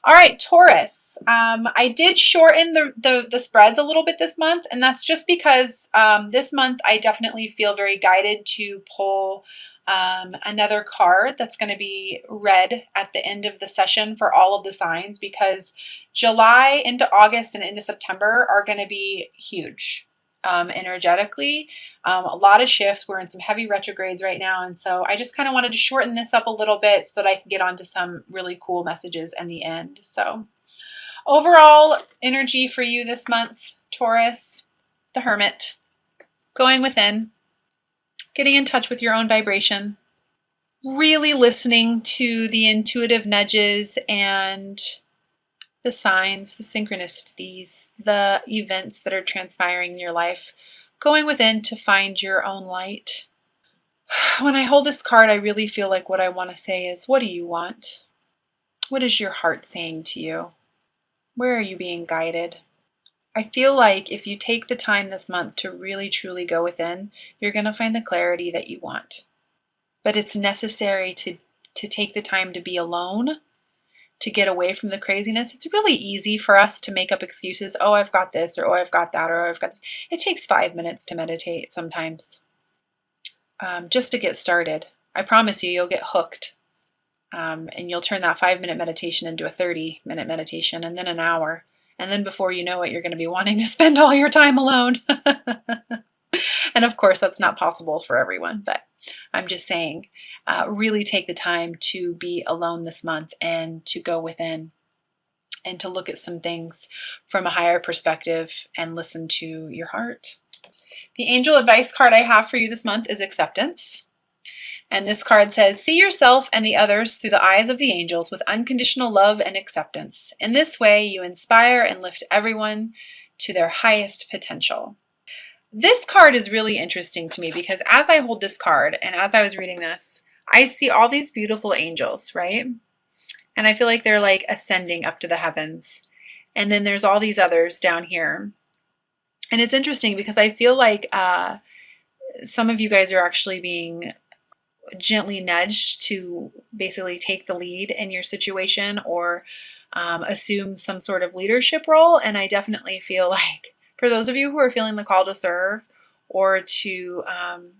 All right, Taurus. I did shorten the spreads a little bit this month, and that's just because this month I definitely feel very guided to pull another card that's going to be read at the end of the session for all of the signs, because July into August and into September are going to be huge energetically. A lot of shifts. We're in some heavy retrogrades right now. And so I just kind of wanted to shorten this up a little bit so that I can get onto some really cool messages in the end. So overall energy for you this month, Taurus, the Hermit, going within, getting in touch with your own vibration, really listening to the intuitive nudges and the signs, the synchronicities, the events that are transpiring in your life, going within to find your own light. When I hold this card, I really feel like what I want to say is, what do you want? What is your heart saying to you? Where are you being guided? I feel like if you take the time this month to really truly go within, you're going to find the clarity that you want. But it's necessary to take the time to be alone, to get away from the craziness. It's really easy for us to make up excuses. Oh, I've got this, or oh, I've got that, or oh, I've got this. It takes 5 minutes to meditate sometimes, just to get started. I promise you, you'll get hooked. And you'll turn that 5-minute meditation into a 30-minute meditation, and then an hour. And then before you know it, you're going to be wanting to spend all your time alone. And of course, that's not possible for everyone, but I'm just saying, really take the time to be alone this month and to go within and to look at some things from a higher perspective and listen to your heart. The angel advice card I have for you this month is acceptance. And this card says, see yourself and the others through the eyes of the angels with unconditional love and acceptance. In this way, you inspire and lift everyone to their highest potential. This card is really interesting to me because as I hold this card and as I was reading this, I see all these beautiful angels, right? And I feel like they're like ascending up to the heavens. And then there's all these others down here. And it's interesting because I feel like some of you guys are actually being gently nudged to basically take the lead in your situation or assume some sort of leadership role. And I definitely feel like for those of you who are feeling the call to serve or to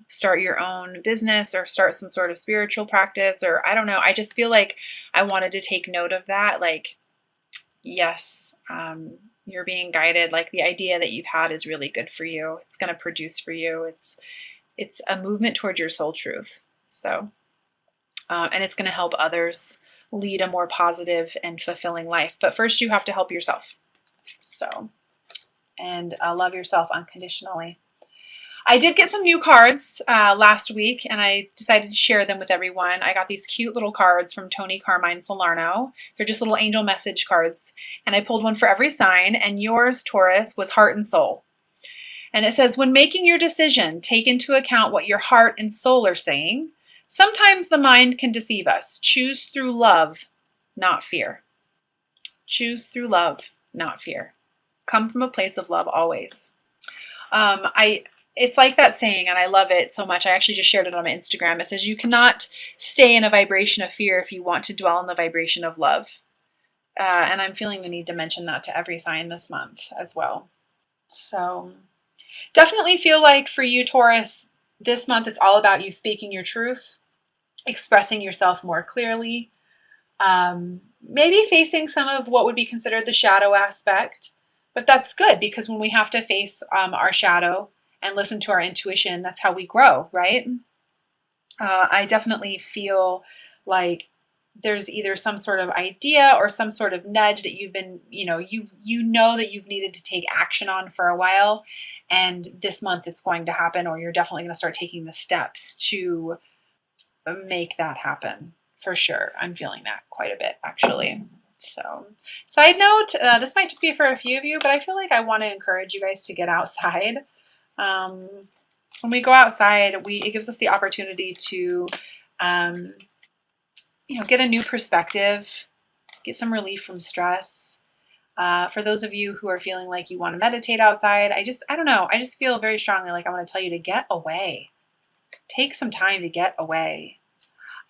start your own business or start some sort of spiritual practice, or I don't know, I just feel like I wanted to take note of that. Like, yes, you're being guided. Like the idea that you've had is really good for you. It's going to produce for you. It's a movement towards your soul truth. So, and it's going to help others lead a more positive and fulfilling life. But first you have to help yourself. So, and love yourself unconditionally. I did get some new cards last week and I decided to share them with everyone. I got these cute little cards from Tony Carmine Salerno. They're just little angel message cards. And I pulled one for every sign, and yours, Taurus, was heart and soul. And it says, when making your decision, take into account what your heart and soul are saying. Sometimes the mind can deceive us. Choose through love, not fear. Choose through love, not fear. Come from a place of love always. It's like that saying, and I love it so much. I actually just shared it on my Instagram. It says, you cannot stay in a vibration of fear if you want to dwell in the vibration of love. And I'm feeling the need to mention that to every sign this month as well. So definitely feel like for you, Taurus, this month it's all about you speaking your truth, expressing yourself more clearly, maybe facing some of what would be considered the shadow aspect. But that's good because when we have to face our shadow and listen to our intuition, that's how we grow, right? I definitely feel like there's either some sort of idea or some sort of nudge that you've been, you know that you've needed to take action on for a while. And this month it's going to happen, or you're definitely going to start taking the steps to make that happen for sure. I'm feeling that quite a bit actually. So, side note, this might just be for a few of you, but I feel like I want to encourage you guys to get outside. When we go outside, it gives us the opportunity to, get a new perspective, get some relief from stress. For those of you who are feeling like you want to meditate outside, I don't know. I just feel very strongly like I want to tell you to get away. Take some time to get away.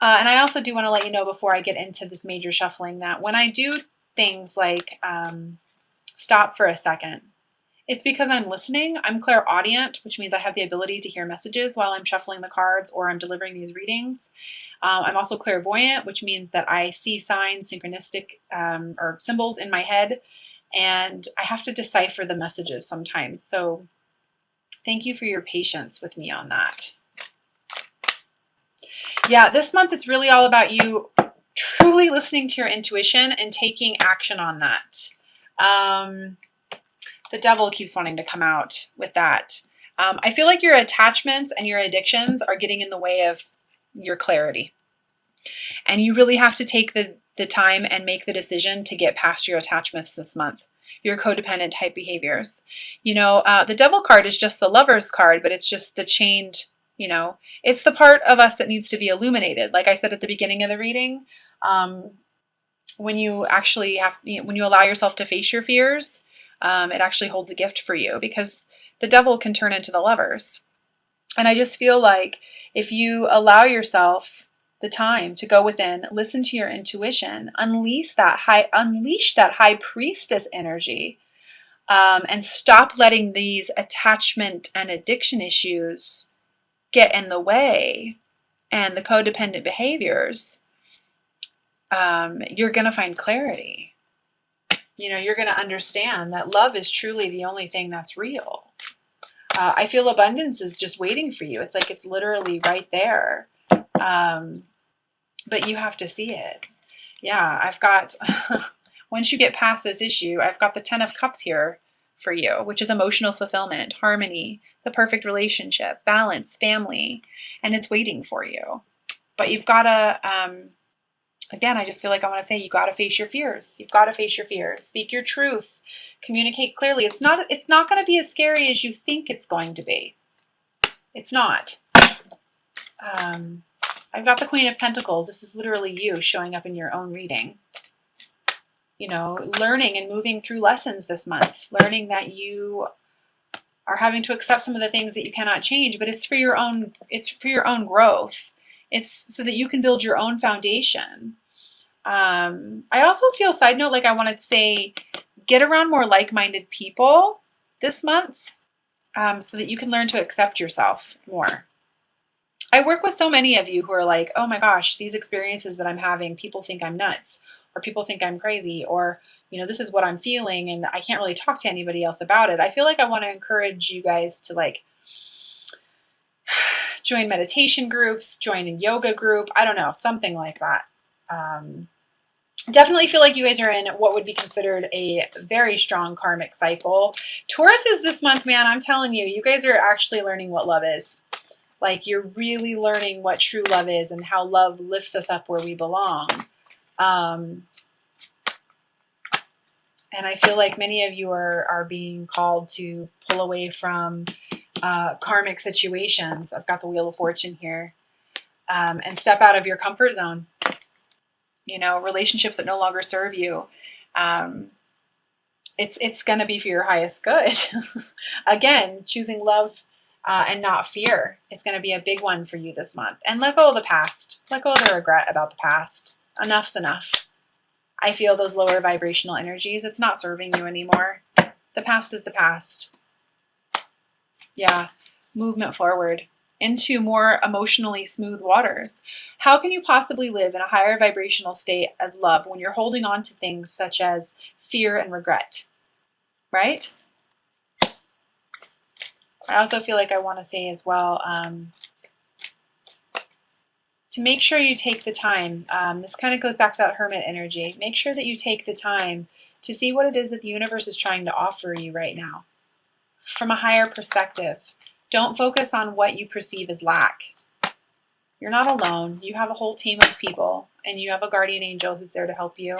And I also do want to let you know before I get into this major shuffling that when I do things like stop for a second. It's because I'm listening. I'm clairaudient, which means I have the ability to hear messages while I'm shuffling the cards or I'm delivering these readings. I'm also clairvoyant, which means that I see signs, synchronistic or symbols in my head, and I have to decipher the messages sometimes. So thank you for your patience with me on that. Yeah, this month it's really all about you truly listening to your intuition and taking action on that. The devil keeps wanting to come out with that. I feel like your attachments and your addictions are getting in the way of your clarity. And you really have to take the time and make the decision to get past your attachments this month, your codependent type behaviors. You know, the devil card is just the lover's card, but it's just the chained, you know, it's the part of us that needs to be illuminated. Like I said at the beginning of the reading, when you actually have, when you allow yourself to face your fears, it actually holds a gift for you, because the devil can turn into the lovers. And I just feel like if you allow yourself the time to go within, listen to your intuition, unleash that high priestess energy, and stop letting these attachment and addiction issues get in the way and the codependent behaviors, you're going to find clarity. You know, you're going to understand that love is truly the only thing that's real. I feel abundance is just waiting for you. It's like it's literally right there. But you have to see it. Yeah, I've got, once you get past this issue, I've got the 10 of Cups here for you, which is emotional fulfillment, harmony, the perfect relationship, balance, family, and it's waiting for you. But you've got to, again, I just feel like I want to say you got to face your fears. You've got to face your fears. Speak your truth. Communicate clearly. It's not going to be as scary as you think it's going to be. It's not. I've got the Queen of Pentacles. This is literally you showing up in your own reading. You know, learning and moving through lessons this month. Learning that you are having to accept some of the things that you cannot change, but it's for your own growth. It's so that you can build your own foundation. I also feel, side note, like I wanted to say, get around more like-minded people this month, so that you can learn to accept yourself more. I work with so many of you who are like, oh my gosh, these experiences that I'm having, people think I'm nuts, or people think I'm crazy, or, you know, this is what I'm feeling and I can't really talk to anybody else about it. I feel like I want to encourage you guys to like join meditation groups, join a yoga group. I don't know, something like that. Definitely feel like you guys are in what would be considered a very strong karmic cycle. Taurus is this month, man. I'm telling you, you guys are actually learning what love is. Like, you're really learning what true love is and how love lifts us up where we belong. And I feel like many of you are being called to pull away from karmic situations. I've got the Wheel of Fortune here. And step out of your comfort zone. You know, relationships that no longer serve you. It's going to be for your highest good. Again, choosing love and not fear is going to be a big one for you this month. And let go of the past. Let go of the regret about the past. Enough's enough. I feel those lower vibrational energies. It's not serving you anymore. The past is the past. Yeah, movement forward into more emotionally smooth waters. How can you possibly live in a higher vibrational state as love when you're holding on to things such as fear and regret, right? I also feel like I want to say as well, to make sure you take the time, this kind of goes back to that hermit energy, make sure that you take the time to see what it is that the universe is trying to offer you right now from a higher perspective. Don't focus on what you perceive as lack. You're not alone. You have a whole team of people, and you have a guardian angel who's there to help you.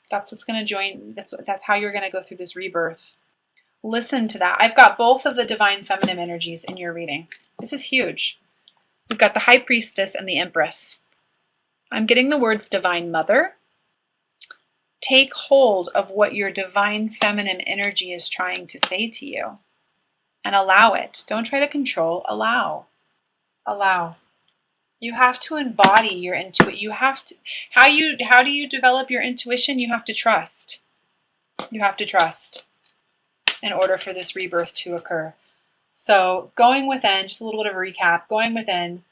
That's what's going to join. That's how you're going to go through this rebirth. Listen to that. I've got both of the divine feminine energies in your reading. This is huge. We've got the High Priestess and the Empress. I'm getting the words Divine Mother. Take hold of what your divine feminine energy is trying to say to you. And allow it. Don't try to control. Allow. Allow. You have to embody your intuition. You have to, how do you develop your intuition? You have to trust. You have to trust in order for this rebirth to occur. So going within, just a little bit of a recap, going within,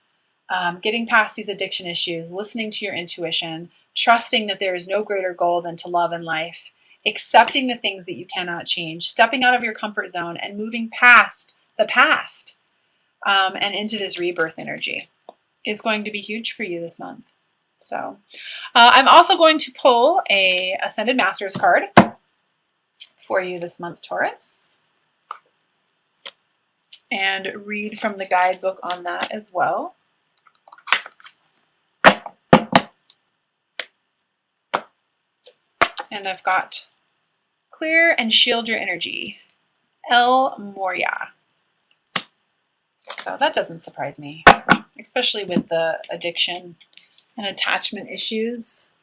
getting past these addiction issues, listening to your intuition, trusting that there is no greater goal than to love in life, accepting the things that you cannot change, stepping out of your comfort zone and moving past the past and into this rebirth energy is going to be huge for you this month. So I'm also going to pull a Ascended Masters card for you this month, Taurus, and read from the guidebook on that as well. And I've got Clear and Shield Your Energy, El Moria. So that doesn't surprise me, especially with the addiction and attachment issues.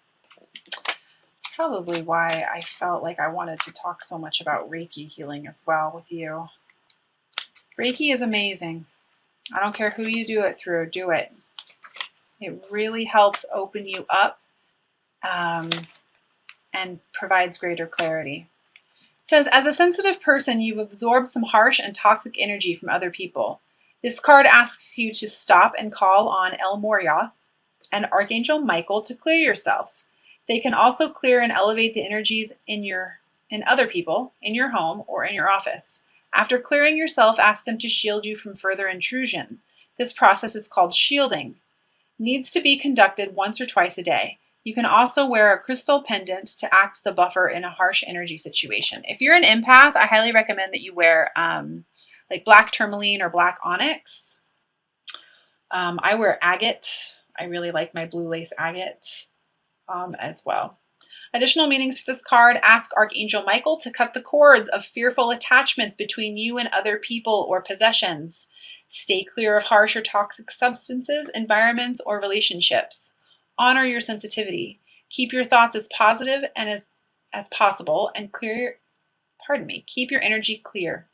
It's probably why I felt like I wanted to talk so much about Reiki healing as well with you. Reiki is amazing. I don't care who you do it through, do it. It really helps open you up and provides greater clarity. It says, as a sensitive person, you've absorbed some harsh and toxic energy from other people. This card asks you to stop and call on El Moria and Archangel Michael to clear yourself. They can also clear and elevate the energies in other people, in your home, or in your office. After clearing yourself, ask them to shield you from further intrusion. This process is called shielding. Needs to be conducted once or twice a day. You can also wear a crystal pendant to act as a buffer in a harsh energy situation. If you're an empath, I highly recommend that you wear like black tourmaline or black onyx. I wear agate. I really like my blue lace agate as well. Additional meanings for this card: ask Archangel Michael to cut the cords of fearful attachments between you and other people or possessions. Stay clear of harsh or toxic substances, environments, or relationships. Honor your sensitivity. Keep your thoughts as positive and as possible, and keep your energy clear.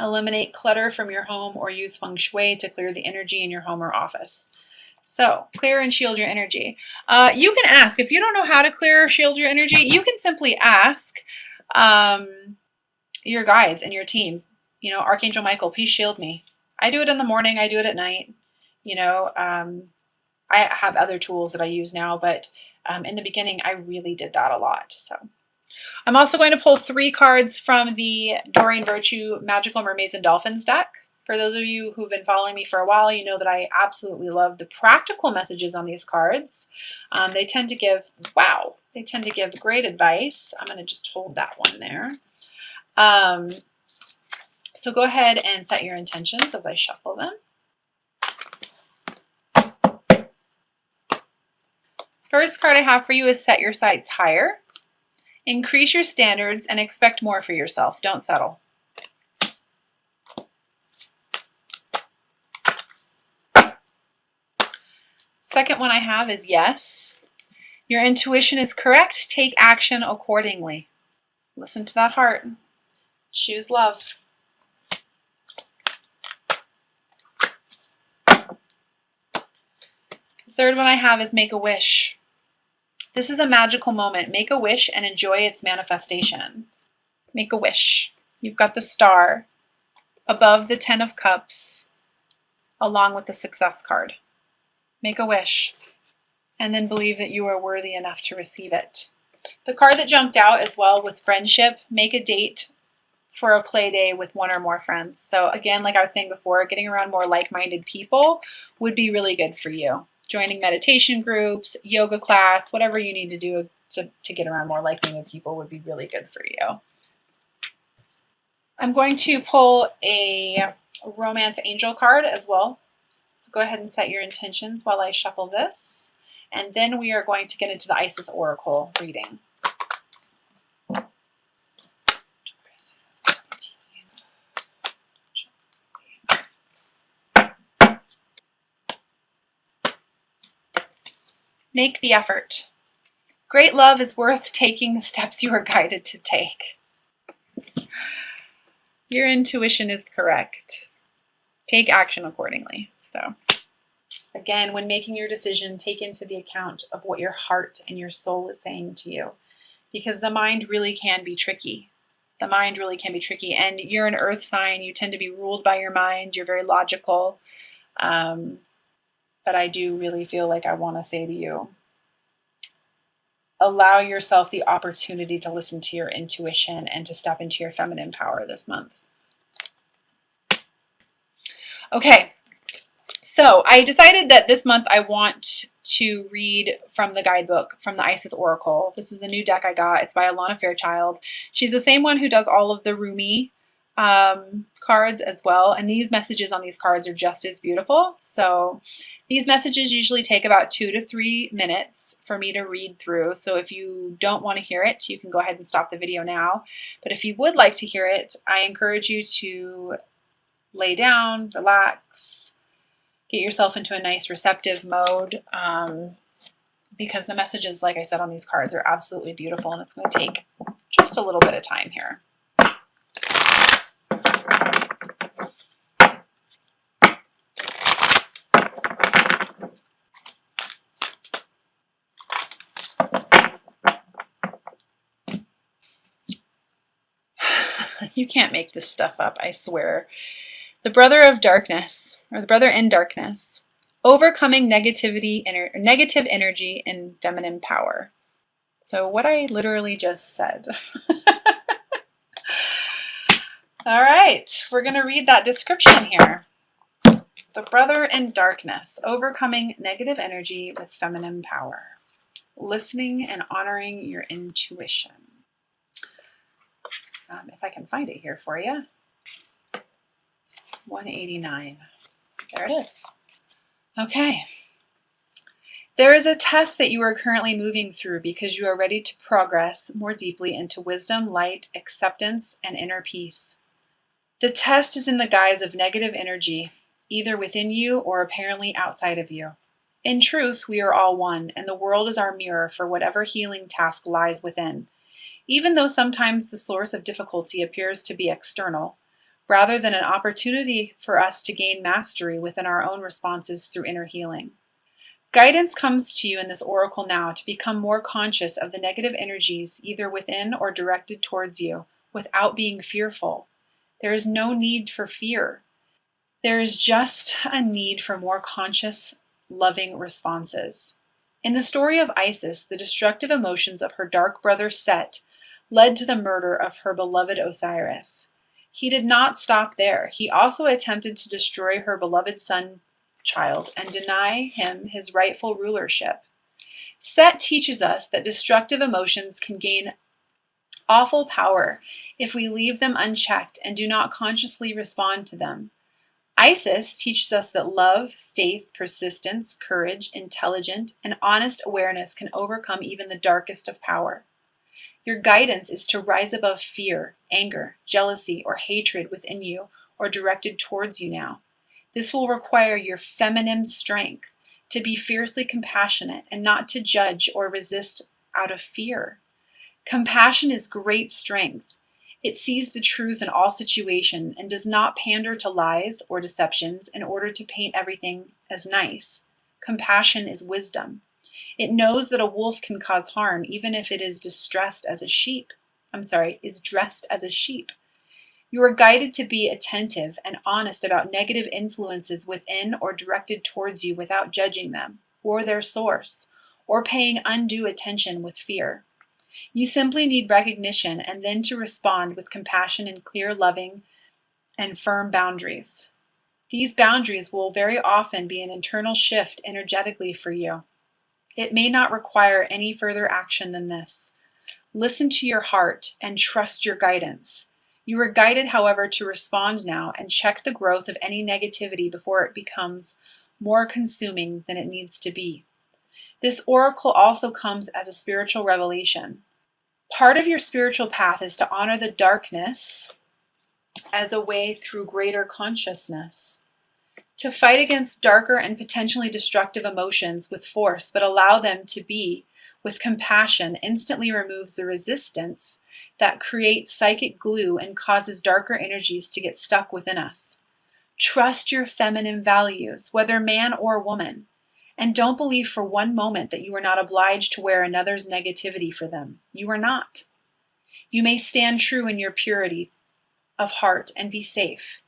Eliminate clutter from your home or use feng shui to clear the energy in your home or office. So, clear and shield your energy. You can ask, if you don't know how to clear or shield your energy, you can simply ask your guides and your team, Archangel Michael, please shield me. I do it in the morning, I do it at night. I have other tools that I use now, but in the beginning, I really did that a lot. So I'm also going to pull 3 cards from the Doreen Virtue Magical Mermaids and Dolphins deck. For those of you who've been following me for a while, you know that I absolutely love the practical messages on these cards. They tend to give great advice. I'm going to just hold that one there. So go ahead and set your intentions as I shuffle them. First card I have for you is set your sights higher. Increase your standards and expect more for yourself. Don't settle. Second one I have is yes. Your intuition is correct. Take action accordingly. Listen to that heart. Choose love. The third one I have is make a wish. This is a magical moment. Make a wish and enjoy its manifestation. Make a wish. You've got the star above the 10 of Cups, along with the Success card. Make a wish, and then believe that you are worthy enough to receive it. The card that jumped out as well was friendship. Make a date for a play day with 1 or more friends. So again, like I was saying before, getting around more like-minded people would be really good for you. Joining meditation groups, yoga class, whatever you need to do to get around more like-minded people would be really good for you. I'm going to pull a romance angel card as well. So go ahead and set your intentions while I shuffle this. And then we are going to get into the Isis Oracle reading. Make the effort. Great love is worth taking the steps you are guided to take. Your intuition is correct. Take action accordingly. So Again, when making your decision, take into the account of what your heart and your soul is saying to you, because the mind really can be tricky. The mind really can be tricky. And you're an earth sign. You tend to be ruled by your mind. You're very logical. But I do really feel like I want to say to you, allow yourself the opportunity to listen to your intuition and to step into your feminine power this month. Okay, so I decided that this month I want to read from the guidebook, from the Isis Oracle. This is a new deck I got. It's by Alana Fairchild. She's the same one who does all of the Rumi cards as well. And these messages on these cards are just as beautiful. So these messages usually take about 2 to 3 minutes for me to read through. So if you don't want to hear it, you can go ahead and stop the video now. But if you would like to hear it, I encourage you to lay down, relax, get yourself into a nice receptive mode, because the messages, like I said, on these cards are absolutely beautiful, and it's going to take just a little bit of time here. You can't make this stuff up, I swear. The brother of darkness, or the brother in darkness, overcoming negative energy and feminine power. So what I literally just said. All right, we're going to read that description here. The brother in darkness, overcoming negative energy with feminine power. Listening and honoring your intuition. If I can find it here for you. 189. There it is. Okay. There is a test that you are currently moving through because you are ready to progress more deeply into wisdom, light, acceptance, and inner peace. The test is in the guise of negative energy, either within you or apparently outside of you. In truth, we are all one, and the world is our mirror for whatever healing task lies within. Even though sometimes the source of difficulty appears to be external, rather than an opportunity for us to gain mastery within our own responses through inner healing. Guidance comes to you in this oracle now to become more conscious of the negative energies either within or directed towards you without being fearful. There is no need for fear. There is just a need for more conscious, loving responses. In the story of Isis, the destructive emotions of her dark brother Set led to the murder of her beloved Osiris. He did not stop there. He also attempted to destroy her beloved son-child and deny him his rightful rulership. Set teaches us that destructive emotions can gain awful power if we leave them unchecked and do not consciously respond to them. Isis teaches us that love, faith, persistence, courage, intelligent, and honest awareness can overcome even the darkest of power. Your guidance is to rise above fear, anger, jealousy, or hatred within you or directed towards you now. This will require your feminine strength to be fiercely compassionate and not to judge or resist out of fear. Compassion is great strength. It sees the truth in all situations and does not pander to lies or deceptions in order to paint everything as nice. Compassion is wisdom. It knows that a wolf can cause harm even if it is dressed as a sheep. You are guided to be attentive and honest about negative influences within or directed towards you without judging them, or their source, or paying undue attention with fear. You simply need recognition and then to respond with compassion and clear, loving, and firm boundaries. These boundaries will very often be an internal shift energetically for you. It may not require any further action than this. Listen to your heart and trust your guidance. You are guided, however, to respond now and check the growth of any negativity before it becomes more consuming than it needs to be. This oracle also comes as a spiritual revelation. Part of your spiritual path is to honor the darkness as a way through greater consciousness. To fight against darker and potentially destructive emotions with force, but allow them to be with compassion, instantly removes the resistance that creates psychic glue and causes darker energies to get stuck within us. Trust your feminine values, whether man or woman, and don't believe for one moment that you are not obliged to wear another's negativity for them. You are not. You may stand true in your purity of heart and be safe.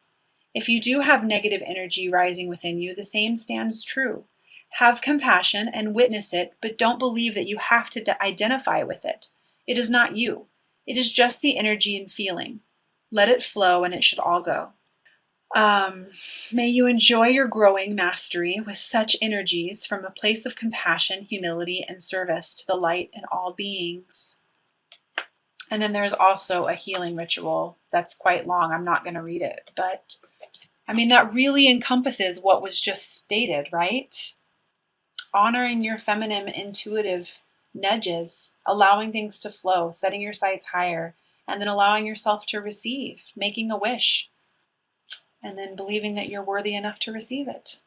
If you do have negative energy rising within you, the same stands true. Have compassion and witness it, but don't believe that you have to identify with it. It is not you. It is just the energy and feeling. Let it flow and it should all go. May you enjoy your growing mastery with such energies from a place of compassion, humility, and service to the light in all beings. And then there's also a healing ritual that's quite long. I'm not going to read it, but I mean, that really encompasses what was just stated, right? Honoring your feminine intuitive nudges, allowing things to flow, setting your sights higher, and then allowing yourself to receive, making a wish, and then believing that you're worthy enough to receive it.